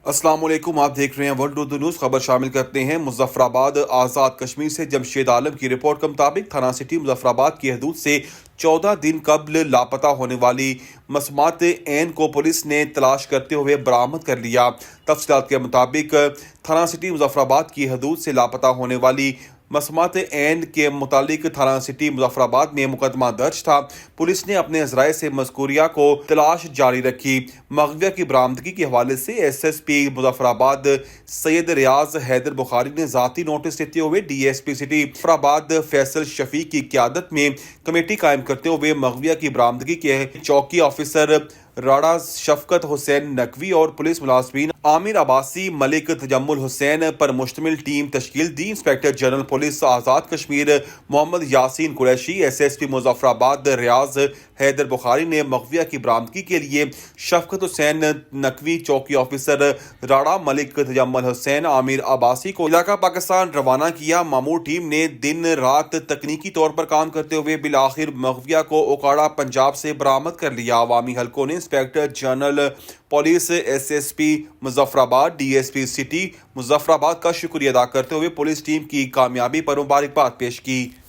السلام علیکم، آپ دیکھ رہے ہیں ورلڈ اردو نیوز۔ خبر شامل کرتے ہیں۔ مظفر آباد آزاد کشمیر سے جمشید عالم کی رپورٹ کے مطابق تھانہ سٹی مظفر آباد کی حدود سے 14 دن قبل لاپتہ ہونے والی مسمات عین کو پولیس نے تلاش کرتے ہوئے برآمد کر لیا۔ تفصیلات کے مطابق تھانہ سٹی مظفر آباد کی حدود سے لاپتہ ہونے والی مسمات عین کے متعلق تھانہ سٹی مظفر آباد میں مقدمہ درج تھا۔ پولیس نے اپنے ذرائع سے مذکورہ کو تلاش جاری رکھی۔ مغویہ کی برآمدگی کے حوالے سے ایس ایس پی مظفر آباد سید ریاض حیدر بخاری نے ذاتی نوٹس لیتے ہوئے D S P city Muzaffar آباد فیصل شفیق کی قیادت میں کمیٹی قائم کرتے ہوئے مغویہ کی برآمدگی کے چوکی آفیسر راڑا شفقت حسین نقوی اور پولیس ملازمین عامر عباسی، ملک تجمل حسین پر مشتمل ٹیم تشکیل دی۔ Inspector general police Azad Kashmir Muhammad Yasin Qureshi, S S P Muzaffarabad Riaz Haider بخاری نے مغویہ کی برآمدگی کے لیے شفقت حسین نقوی، چوکی آفیسر راڑا، ملک تجمل حسین، عامر عباسی کو علاقہ پاکستان روانہ کیا۔ مامور ٹیم نے دن رات تکنیکی طور پر کام کرتے ہوئے بالآخر مغویہ کو اوکاڑا پنجاب سے برآمد کر لیا۔ عوامی حلقوں نے inspector general police, S S P Muzaffarabad, D S P city Muzaffarabad کا شکریہ ادا کرتے ہوئے پولیس ٹیم کی کامیابی پر مبارکباد پیش کی۔